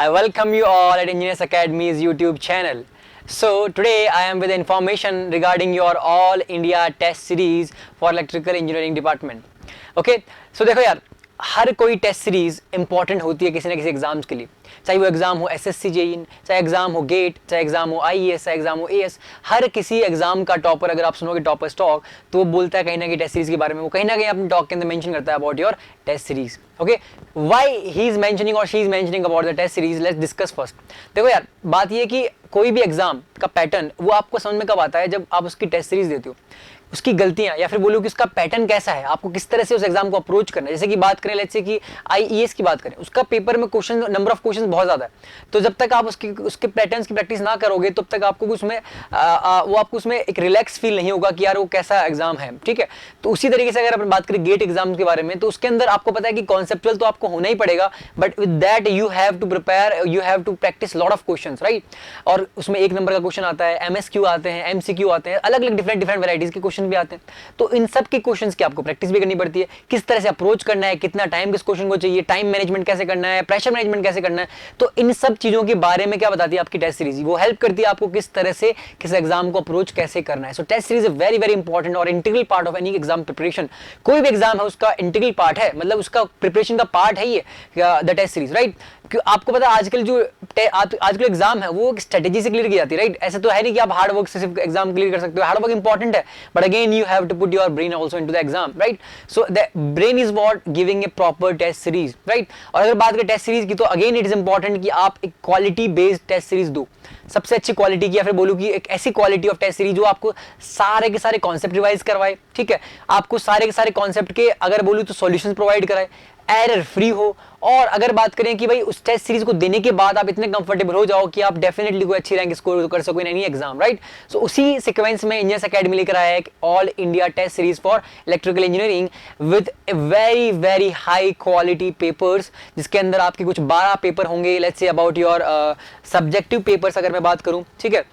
I welcome you all at Engineers Academy's YouTube channel. So today I am with information regarding your All India Test Series for Electrical Engineering Department. Okay, so देखो यार, हर कोई test series important होती है किसी ना किसी exams के लिए, चाहे वो एग्जाम हो एसएससी जेईई, चाहे एग्जाम हो गेट, चाहे एग्जाम हो आईएएस, चाहे एग्जाम हो एएस। हर किसी एग्जाम का टॉपर, अगर आप सुनोगे टॉपर टॉक, तो वो बोलता है कहीं ना कहीं टेस्ट सीरीज के बारे में, वो कहीं ना कहीं अपने टॉक के अंदर मेंशन करता है about your test series. Okay, why he is mentioning और she is mentioning about the test series, let's discuss first. देखो यार, बात ये कि कोई भी एग्जाम का पैटर्न वो आपको समझ में कब आता है, जब आप उसकी टेस्ट सीरीज देते हो। उसकी गलतियां या फिर बोलो कि उसका पैटर्न कैसा है, आपको किस तरह से उस एग्जाम को अप्रोच करना है। जैसे कि बात करें, लेट्स से कि आईईएस की बात करें, उसका पेपर में क्वेश्चन नंबर ऑफ क्वेश्चन बहुत ज्यादा है, तो जब तक आप उसके पैटर्न्स की प्रैक्टिस ना करोगे तब तक आपको उसमें वो आपको उसमें एक रिलैक्स फील नहीं होगा कि यार वो कैसा एग्जाम है। ठीक है, तो उसी तरीके से अगर अपन बात करें गेट एग्जाम के बारे में, तो उसके अंदर आपको पता है कि कॉन्सेप्चुअल तो आपको होना ही पड़ेगा, but with that you have to prepare, you have to practice lot of questions, right. और उसमें एक नंबर का क्वेश्चन आता है, एमएसक्यू आते हैं, एमसीक्यू आते हैं, अलग अलग डिफरेंट वैरायटीज के क्वेश्चन भी आते हैं। तो इन सब के क्वेश्चंस की आपको प्रैक्टिस भी करनी पड़ती है, किस तरह से अप्रोच करना है, कितना टाइम किस क्वेश्चन को चाहिए, टाइम मैनेजमेंट कैसे करना है, प्रेशर मैनेजमेंट कैसे करना है। तो इन सब चीजों के बारे में क्या बताती है आपकी टेस्ट सीरीज, वो हेल्प करती है आपको किस तरह से किस एग्जाम को अप्रोच कैसे करना है। So test series is very very important और integral part of any exam preparation. कोई भी एग्जाम है उसका इंटीग्रल पार्ट है, मतलब उसका प्रिपरेशन का पार्ट है ये द टेस्ट सीरीज, राइट। आपको पता है आजकल जो आजकल एग्जाम है वो स्ट्रेटेजी से क्लियर की जाती है, राइट। ऐसे तो है नहीं कि आप हार्ड वर्क से सिर्फ एग्जाम क्लियर कर सकते हो, हार्ड वर्क इंपॉर्टेंट है, but again you have to put your brain also into the exam, right. So the brain is what giving a proper test series, right. और अगर बात करें टेस्ट सीरीज की, तो अगेन इट इज इंपॉर्टेंट कि आप एक क्वालिटी बेस्ड टेस्ट सीरीज दो, सबसे अच्छी क्वालिटी की, या फिर बोलूं कि एक ऐसी क्वालिटी ऑफ टेस्ट सीरीज जो आपको सारे के सारे कॉन्सेप्ट रिवाइज करवाए, ठीक है, आपको सारे के सारे कॉन्सेप्ट के अगर बोलूं तो सॉल्यूशंस प्रोवाइड कराए, एरर फ्री हो। और अगर बात करें कि भाई उस टेस्ट सीरीज को देने के बाद आप इतने कंफर्टेबल हो जाओ कि आप डेफिनेटली कोई अच्छी रैंक स्कोर कर सको in any exam, right. So उसी सीक्वेंस में इंजीनियर्स एकेडमी लेकर आया है all India test series for electrical engineering with very very high quality papers, जिसके अंदर आपके कुछ 12 पेपर होंगे। Let's say about your subjective papers अगर मैं बात करूं, ठीक है।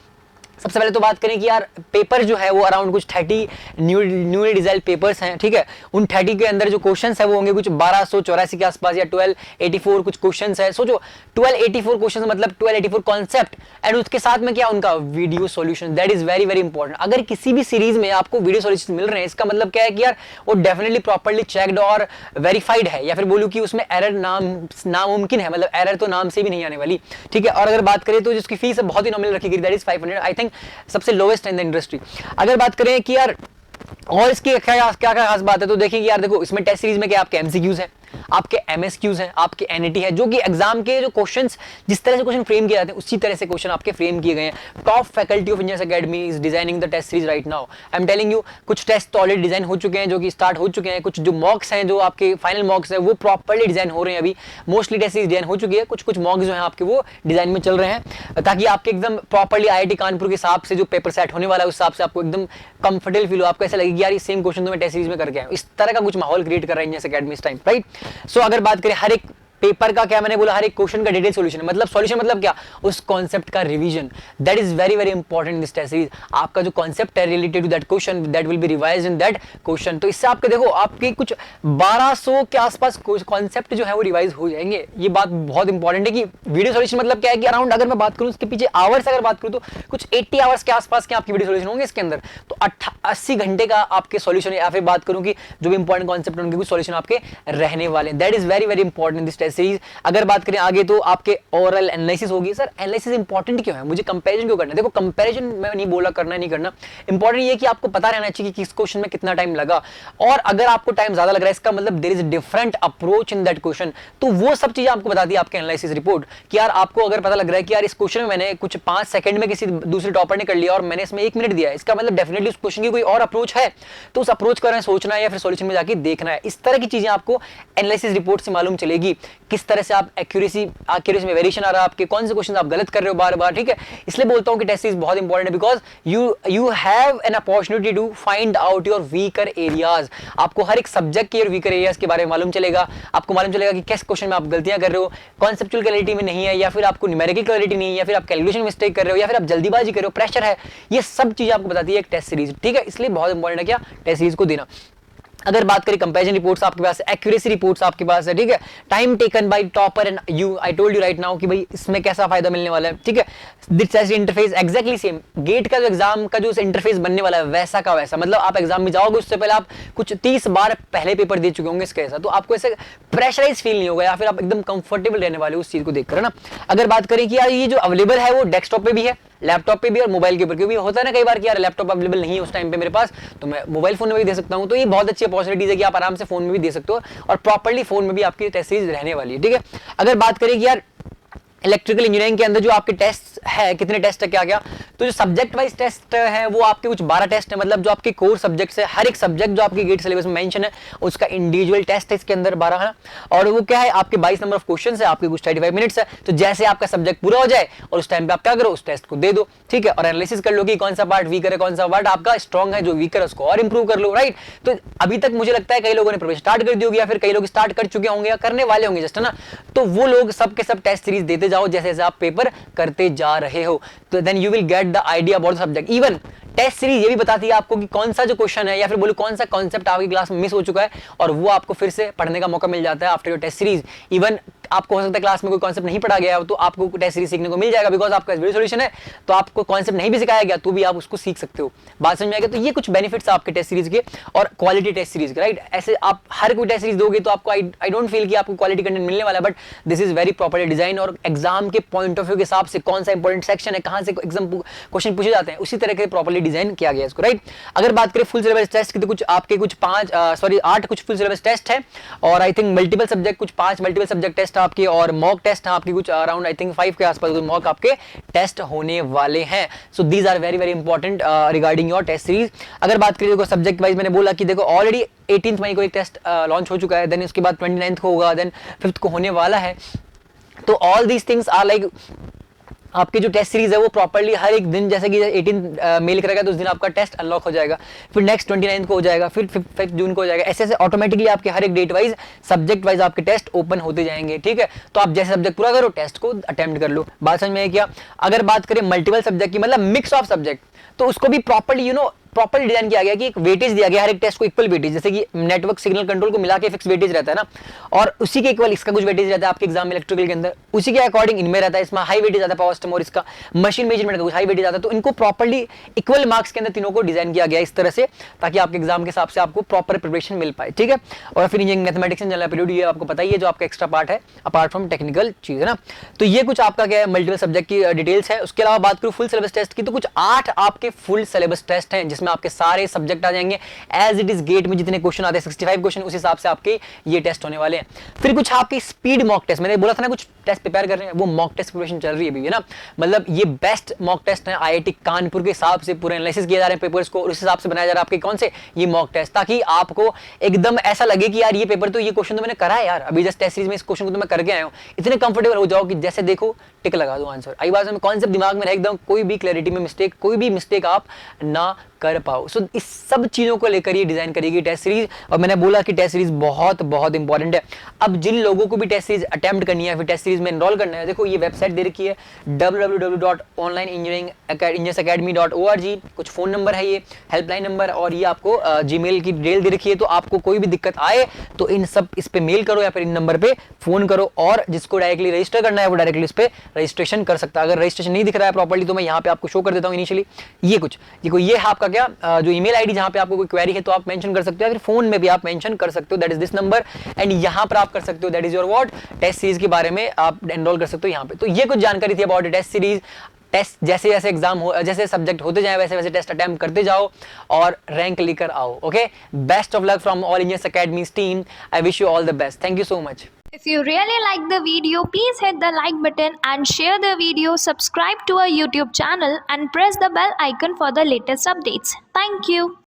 सबसे पहले तो बात करें कि यार पेपर जो है वो अराउंड कुछ 30 न्यूली डिजाइन पेपर्स हैं, ठीक है। उन 30 के अंदर जो क्वेश्चंस है वो होंगे कुछ 1284 के आसपास या 1284 कुछ क्वेश्चंस है। सोचो 1284 क्वेश्चंस मतलब 1284 कॉन्सेप्ट, एंड उसके साथ में क्या उनका video solution. That is very very important. अगर किसी भी सीरीज में आपको वीडियो सॉल्यूशन मिल रहे हैं, इसका मतलब क्या है कि यार वो डेफिनेटली प्रॉपर्ली चेक्ड और वेरीफाइड है, या फिर बोलूं कि उसमें एरर नामुमकिन है, मतलब एरर तो नाम से भी नहीं आने वाली, ठीक है। और अगर बात करें तो जिसकी फीस बहुत ही नॉमिनल रखी गई, दैट इज 500, आई थिंक सबसे लोवेस्ट इन द इंडस्ट्री। अगर बात करें कि यार और इसकी क्या क्या खास बात है, तो देखिए कि यार देखो इसमें टेस्ट सीरीज में क्या आपके एमसीक्यूज हैं, आपके एमएसक्यूज हैं, आपके एनईटी है, जो कि एग्जाम के जो क्वेश्चंस जिस तरह से क्वेश्चन फ्रेम किए जाते हैं उसी तरह से क्वेश्चन आपके फ्रेम किए गए हैं। Top faculty of engineers academy is designing the test series right now. I am telling you, कुछ टेस्ट तो ऑलरेडी डिजाइन हो चुके हैं, जो कि स्टार्ट हो चुके हैं, कुछ जो मॉक्स हैं, जो आपके फाइनल मॉक्स हैं वो प्रॉपर्ली डिजाइन हो रहे हैं। अभी मोस्टली टेस्ट सीरीज डिजाइन हो चुकी है, कुछ मॉक्स जो हैं आपके वो डिजाइन में चल रहे हैं, ताकि आपके एकदम प्रॉपर्ली आईआईटी कानपुर के हिसाब से जो पेपर सेट होने वाला है उस हिसाब से आपको एकदम कंफर्टेबल फील हो, आपको ऐसा लगेगा यार ये सेम क्वेश्चन तो मैं टेस्ट सीरीज में करके आया हूं। इस तरह का कुछ माहौल क्रिएट कर रहा है इंजीनियर्स एकेडमी इस टाइम, राइट। सो अगर बात करें हर एक पेपर का, क्या मैंने बोला, हर एक क्वेश्चन का डिटेल सॉल्यूशन, मतलब सॉल्यूशन मतलब क्या, उस कॉन्सेप्ट का revision. That is very very important in this test series. आपका जो कॉन्सेप्ट है related to that question, that will be revised in that question. तो इससे आपके देखो आपके कुछ 1200 के आसपास कॉन्सेप्ट जो है वो रिवाइज हो जाएंगे। ये बात बहुत इंपॉर्टेंट है कि वीडियो सॉल्यूशन मतलब क्या है कि अराउंड, अगर मैं बात करूं उसके पीछे आवर्स अगर बात करूं तो कुछ 80 आवर्स के आसपास के आपकी वीडियो सॉल्यूशन होंगे इसके अंदर। तो 80 घंटे का आपके सॉल्यूशन, या फिर बात करूं कि जो भी इंपॉर्टेंट कॉन्सेप्ट उनके कुछ सॉल्यूशन आपके रहने वाले। That is very very important in this test series. अगर बात करें आगे तो आपके ओरल एनालिसिस होगी। सर एनालिसिस इंपॉर्टेंट क्यों है, मुझे कंपैरिजन क्यों करना है? देखो कंपैरिजन मैं नहीं बोला करना नहीं करना, इंपॉर्टेंट ये है कि आपको पता रहना चाहिए कि किस क्वेश्चन में कितना टाइम लगा, और अगर आपको टाइम ज्यादा लग रहा है इसका मतलब there is a different approach in that question. तो वो सब चीजें आपको बताती है आपके एनालिसिस रिपोर्ट कि यार आपको अगर पता लग रहा है कि यार इस क्वेश्चन में मैंने कुछ 5 सेकंड में किसी दूसरे टॉपर ने कर लिया और मैंने इसमें 1 मिनट दिया है, इसका मतलब डेफिनेटली उस क्वेश्चन की कोई और अप्रोच है, तो उस अप्रोच का सोचना है या फिर सॉल्यूशन में जाके देखना है। इस तरह की चीजें आपको एनालिसिस रिपोर्ट से मालूम चलेगी, किस तरह से आप एक्यूरेसी में वेरिएशन आ रहा है आपके, कौन से क्वेश्चन आप गलत कर रहे हो बार बार, ठीक है। इसलिए बोलता हूं कि टेस्ट सीरीज बहुत इंपॉर्टेंट है, because you have an opportunity to find out your weaker areas. आपको हर एक सब्जेक्ट के वीकर एरियाज के बारे में मालूम चलेगा, आपको मालूम चलेगा कि किस क्वेश्चन में आप गलतियां कर रहे हो, कॉन्सेप्चुअल क्लैरिटी में नहीं है, या फिर आपको न्यूमेरिकल क्लैरिटी नहीं है, या फिर आप कैलकुलेशन मिस्टेक कर रहे हो, या फिर आप जल्दीबाजी कर रहे हो, प्रेशर है। ये सब चीजें आपको बताती है एक टेस्ट सीरीज, ठीक है। इसलिए बहुत इंपॉर्टेंट है क्या टेस्ट सीरीज को देना। अगर बात करें कंपैरिजन रिपोर्ट्स आपके पास, एक्यूरेसी रिपोर्ट्स आपके पास है, ठीक है, time taken by topper and you, I told you right now कि भाई इसमें कैसा फायदा मिलने वाला है, ठीक है। This test interface exactly same, GATE का जो एग्जाम का जो इंटरफेस बनने वाला है वैसा का वैसा, मतलब आप एग्जाम में जाओगे उससे पहले आप कुछ 30 बार पहले पेपर दे चुके होंगे इसके ऐसा, तो आपको ऐसे प्रेशराइज फील नहीं होगा या फिर आप एकदम कंफर्टेबल रहने वाले उस चीज को देखकर, है ना। अगर बात करें कि यार ये जो अवेलेबल है वो डेस्कटॉप पे भी है, लैपटॉप पे भी और मोबाइल के ऊपर, क्योंकि होता है ना कई बार कि यार लैपटॉप अवेलेबल नहीं है उस टाइम पे मेरे पास, तो मैं मोबाइल फोन में भी दे सकता हूं, तो ये बहुत अच्छी अपॉर्चुनिटीज है कि आप आराम से फोन में भी दे सकते हो और प्रॉपर्ली फोन में भी आपकी टेस्ट सीरीज रहने वाली है, ठीक है। अगर बात करें कि यार इलेक्ट्रिकल इंजीनियरिंग के अंदर जो आपके टेस्ट है, कितने टेस्ट है क्या क्या, तो जो सब्जेक्ट वाइज टेस्ट है वो आपके कुछ 12 टेस्ट है, मतलब जो आपके कोर सब्जेक्ट्स है, हर एक सब्जेक्ट जो आपके गेट सिलेबस में मेंशन है उसका इंडिविजुअल टेस्ट है इसके अंदर 12 है, और वो क्या है आपके 22 नंबर ऑफ क्वेश्चंस है, आपके कुछ 35 मिनट्स है, तो जैसे आपका सब्जेक्ट पूरा हो जाए और उस टाइम पे आप क्या करो उस टेस्ट को दे दो, ठीक है, और एनालिसिस कर लो कि कौन सा पार्ट वीकर है, कौन सा पार्ट आपका स्ट्रॉन्ग है, जो वीकर है उसको और इंप्रूव कर लो, राइट। तो अभी तक मुझे लगता है कई लोगों ने प्रिपरेशन स्टार्ट कर दी होगी या फिर कई लोग स्टार्ट कर चुके होंगे या करने वाले होंगे जस्ट, है ना, तो वो लोग सब के सब टेस्ट सीरीज देते जाओ जैसे जैसे आप पेपर करते जा रहे हो, तो then you will get the idea about the subject. Even test series ये भी बताती है आपको कि कौन सा जो क्वेश्चन है या फिर बोलो कौन सा कॉन्सेप्ट आपकी क्लास में मिस हो चुका है और वो आपको फिर से पढ़ने का मौका मिल जाता है after your test series. Even आपको हो सकता है क्लास में कोई कॉन्सेप्ट नहीं पढ़ा गया तो आपको टेस्ट सीरीज सीखने को मिल जाएगा, बिकॉज आपका वीडियो सॉल्यूशन है, तो आपको कॉन्सेप्ट नहीं भी सिखाया गया तो भी आप उसको सीख सकते हो, बात समझ में आएगा। तो ये कुछ बेनिफिट्स आपके टेस्ट सीरीज के और क्वालिटी टेस्ट सीरीज के, राइट। ऐसे आप हर कोई टेस्ट सीरीज दोगे तो आपको आई डोंट फील कि आपको क्वालिटी कंटेंट मिलने वाला है, but this is very properly design और एग्जाम के पॉइंट ऑफ व्यू के हिसाब से कौन सा इंपॉर्टेंट सेक्शन है, कहां से एग्जाम क्वेश्चन पूछे जाते हैं, उसी तरह के प्रॉपर्ली डिजाइन किया गया है इसको, राइट। अगर बात करें फुल सिलेबस टेस्ट की तो कुछ आपके कुछ 8 कुछ फुल सिलेबस टेस्ट है और आई थिंक मल्टीपल सब्जेक्ट कुछ 5 मल्टीपल सब्जेक्ट टेस्ट आपके और मॉक टेस्ट है आपके कुछ अराउंड आई थिंक 5 के आसपास मॉक आपके टेस्ट होने वाले हैं। So these are very very important regarding your test series. अगर बात करें देखो सब्जेक्ट वाइज मैंने बोला कि देखो ऑलरेडी 18 मई को एक टेस्ट लॉन्च हो चुका है, देन उसके बाद 29 को होगा, देन 5 को होने वाला है। तो all these things are like आपकी जो टेस्ट सीरीज है वो प्रॉपर्ली हर एक दिन, जैसे कि 18 मेल करेगा तो उस दिन आपका टेस्ट अनलॉक हो जाएगा, फिर नेक्स्ट 29 को हो जाएगा, फिर 5 जून को हो जाएगा, ऐसे ऐसे ऑटोमेटिकली आपके हर एक डेट वाइज सब्जेक्ट वाइज आपके टेस्ट ओपन होते जाएंगे, ठीक है। तो आप जैसे सब्जेक्ट पूरा करो टेस्ट को अटेम्प्ट कर लो, बात समझ में आई क्या। अगर बात करें मल्टीपल सब्जेक्ट की मतलब मिक्स ऑफ सब्जेक्ट, तो उसको भी प्रॉपर्ली प्रॉपर्ली डिजाइन किया गया कि एक वेटेज दिया गया हर एक टेस्ट को इक्वल वेटेज, जैसे कि नेटवर्क सिग्नल कंट्रोल को मिला के फिक्स वेटेज रहता है ना, और उसी के इक्वल इसका कुछ वेटेज रहता है आपके एग्जाम इलेक्ट्रिकल के अंदर, उसी के अकॉर्डिंग इनमें रहता है, इसमें हाई वेटेज आता है पावर सिस्टम और इसका मशीन मेजरमेंट का कुछ हाई वेटेज आता है। तो इनको प्रॉपर्ली इक्वल मार्क्स के अंदर तीनों को डिजाइन किया गया इस तरह से ताकि आपके एग्जाम के हिसाब से आपको प्रॉपर प्रिपरेशन मिल पाए, ठीक है। और फिर engineering mathematics and general aptitude ये आपको पता ही है जो आपका एक्स्ट्रा पार्ट है अपार्ट फ्रॉम टेक्निकल चीज, है ना। तो ये कुछ आपका क्या है मल्टीपल सब्जेक्ट की डिटेल्स है। उसके अलावा बात करूं फुल सिलेबस टेस्ट की तो कुछ 8 आपके फुल सिलेबस टेस्ट हैं जिसमें आपके सारे सब्जेक्ट आ जाएंगे एज इट इज गेट में जितने क्वेश्चन आते हैं 65 क्वेश्चन उस हिसाब से आपके ये टेस्ट होने वाले हैं। फिर कुछ आपकी स्पीड मॉक टेस्ट, मैंने बोला था ना कुछ टेस्ट प्रिपेयर कर रहे हैं, वो मॉक टेस्ट प्रिपरेशन चल रही है अभी, है ना। मतलब ये बेस्ट मॉक टेस्ट है आईआईटी कानपुर के हिसाब से पूरे एनालिसिस किए जा रहे हैं पेपर्स को और उस हिसाब से बनाया जा रहा है आपके कौन से ये मॉक टेस्ट, ताकि आपको एकदम ऐसा लगे कि यार ये पेपर तो ये क्वेश्चन तो मैंने करा है यार, अभी जस्ट टेस्ट सीरीज में इस क्वेश्चन को तो मैं करके आया हूं, इतने कंफर्टेबल हो जाओ कि जैसे देखो टिक लगा दो आंसर। आई बात में कॉन्सेप्ट दिमाग में रहे एकदम, कोई भी क्लैरिटी में मिस्टेक कोई भी मिस्टेक आप ना कर पाओ। सो इस सब चीजों को लेकर ये डिजाइन करेगी टेस्ट सीरीज, और मैंने बोला कि टेस्ट सीरीज बहुत बहुत इंपॉर्टेंट है। अब जिन लोगों को भी टेस्ट सीरीज अटेम्प्ट करनी है फिर टेस्ट सीरीज में एनरोल करना है, देखो ये वेबसाइट दे रखी है www.onlineengineeringacademy.org, कुछ फोन नंबर है, ये हेल्पलाइन नंबर और ये आपको जीमेल की डिटेल दे रखी है। तो आपको कोई भी दिक्कत आए तो इन सब इस पे मेल करो या फिर इन नंबर पे फोन करो, और जिसको डायरेक्टली रजिस्टर करना है वो डायरेक्टली इस पे रजिस्ट्रेशन कर सकता है। अगर रजिस्ट्रेशन नहीं दिख रहा है प्रॉपर्ली तो मैं यहाँ पे आपको शो कर देता हूँ इनिशियली, ये कुछ देखो ये है आपका क्या जो ईमेल आईडी जहाँ पे आपको कोई क्वेरी है तो आप मेंशन कर सकते हो, या फिर फोन में भी आप मेंशन कर सकते हो that is this number, and यहाँ पर आप कर सकते हो that is your what test series के बारे में आप एनरोल कर सकते हो यहाँ पे। तो ये कुछ जानकारी थी अबाउट टेस्ट सीरीज। टेस्ट जैसे जैसे एग्जाम हो जैसे सब्जेक्ट होते जाए वैसे वैसे टेस्ट अटेम्प्ट करते जाओ और रैंक लेकर आओ। Okay, best of luck from all engineers academies team, I wish you all the best, thank you so much. If you really like the video, please hit the like button and share the video, subscribe to our YouTube channel and press the bell icon for the latest updates. Thank you.